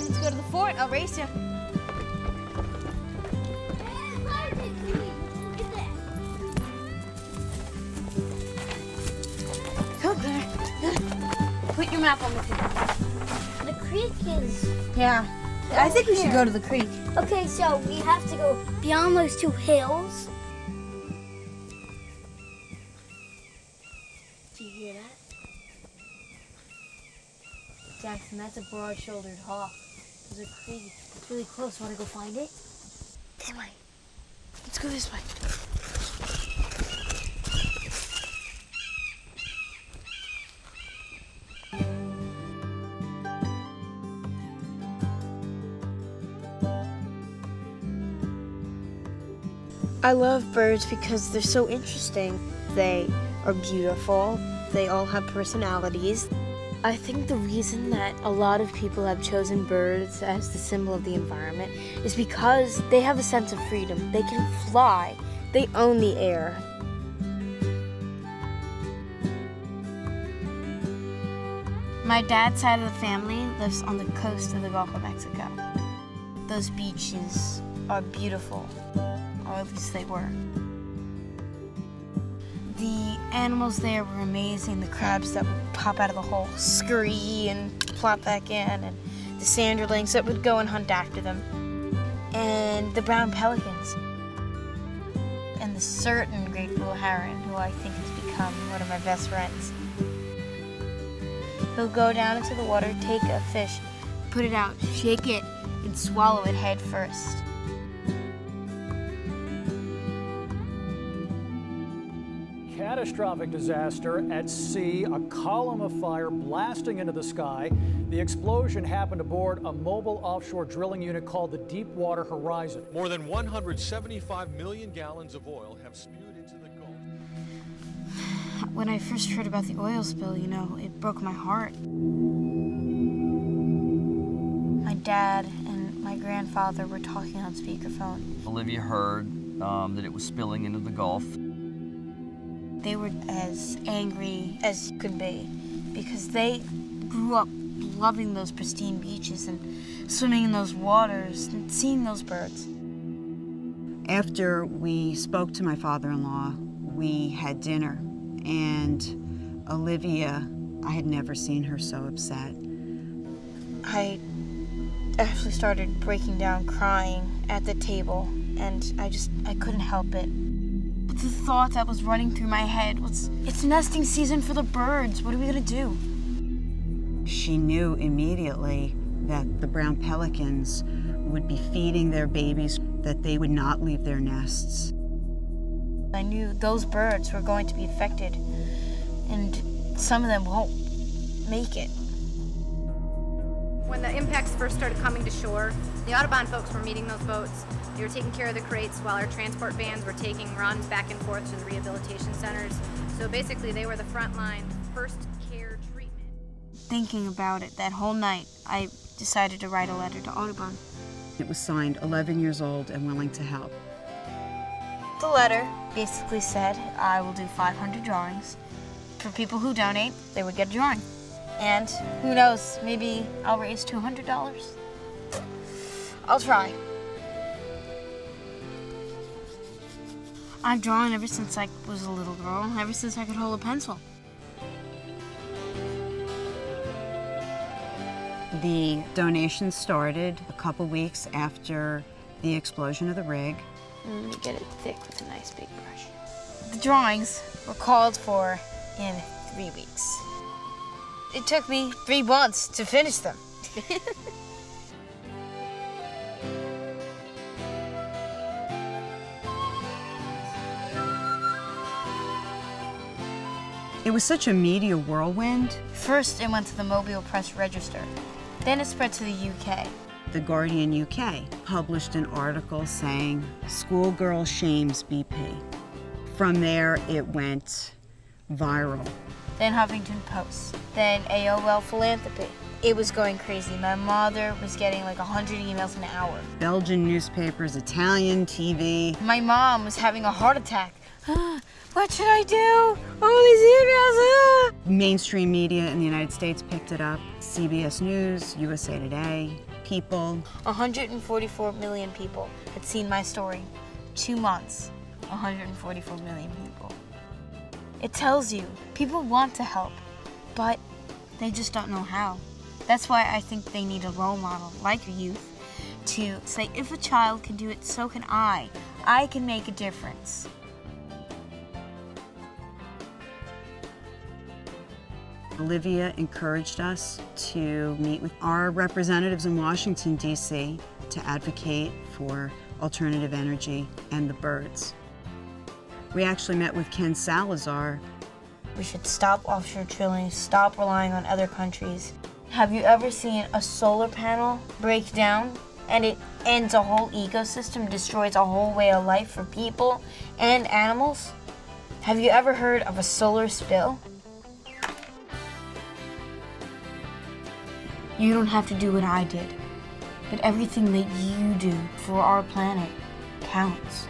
Let's go to the fort. I'll race you. Go, Claire. Put your map on the table. The creek is... Yeah. I think we should go to the creek. Okay, so we have to go beyond those two hills. Do you hear that? Jackson, that's a broad-shouldered hawk. There's a creek. It's really close. Want to go find it? This way. Let's go this way. I love birds because they're so interesting. They are beautiful. They all have personalities. I think the reason that a lot of people have chosen birds as the symbol of the environment is because they have a sense of freedom. They can fly. They own the air. My dad's side of the family lives on the coast of the Gulf of Mexico. Those beaches are beautiful, or at least they were. The animals there were amazing. The crabs that would pop out of the hole, scurry and plop back in, and the sanderlings that would go and hunt after them, and the brown pelicans, and the certain great blue heron, who I think has become one of my best friends. He'll go down into the water, take a fish, put it out, shake it, and swallow it head first. Catastrophic disaster at sea, a column of fire blasting into the sky. The explosion happened aboard a mobile offshore drilling unit called the Deepwater Horizon. More than 175 million gallons of oil have spewed into the Gulf. When I first heard about the oil spill, you know, it broke my heart. My dad and my grandfather were talking on speakerphone. Olivia heard that it was spilling into the Gulf. They were as angry as could be because they grew up loving those pristine beaches and swimming in those waters and seeing those birds. After we spoke to my father-in-law, we had dinner, and Olivia, I had never seen her so upset. I actually started breaking down crying at the table, and I couldn't help it. But the thought that was running through my head was, it's nesting season for the birds. What are we gonna do? She knew immediately that the brown pelicans would be feeding their babies, that they would not leave their nests. I knew those birds were going to be affected, and some of them won't make it. When the impacts first started coming to shore, the Audubon folks were meeting those boats. They were taking care of the crates while our transport vans were taking runs back and forth to the rehabilitation centers. So basically they were the front line, first care treatment. Thinking about it that whole night, I decided to write a letter to Audubon. It was signed 11 years old and willing to help. The letter basically said I will do 500 drawings. For people who donate, they would get a drawing. And who knows, maybe I'll raise $200. I'll try. I've drawn ever since I was a little girl, ever since I could hold a pencil. The donation started a couple weeks after the explosion of the rig. Let me get it thick with a nice big brush. The drawings were called for in 3 weeks. It took me 3 months to finish them. It was such a media whirlwind. First, it went to the Mobile Press Register. Then it spread to the UK. The Guardian UK published an article saying, "Schoolgirl shames BP." From there, it went viral. Then Huffington Post. Then AOL Philanthropy. It was going crazy. My mother was getting like 100 emails an hour. Belgian newspapers, Italian TV. My mom was having a heart attack. What should I do? All these emails. Mainstream media in the United States picked it up. CBS News, USA Today, people. 144 million people had seen my story. 2 months, 144 million people. It tells you people want to help, but they just don't know how. That's why I think they need a role model like youth to say, if a child can do it, so can I. I can make a difference. Olivia encouraged us to meet with our representatives in Washington, D.C. to advocate for alternative energy and the birds. We actually met with Ken Salazar. We should stop offshore drilling, stop relying on other countries. Have you ever seen a solar panel break down and it ends a whole ecosystem, destroys a whole way of life for people and animals? Have you ever heard of a solar spill? You don't have to do what I did, but everything that you do for our planet counts.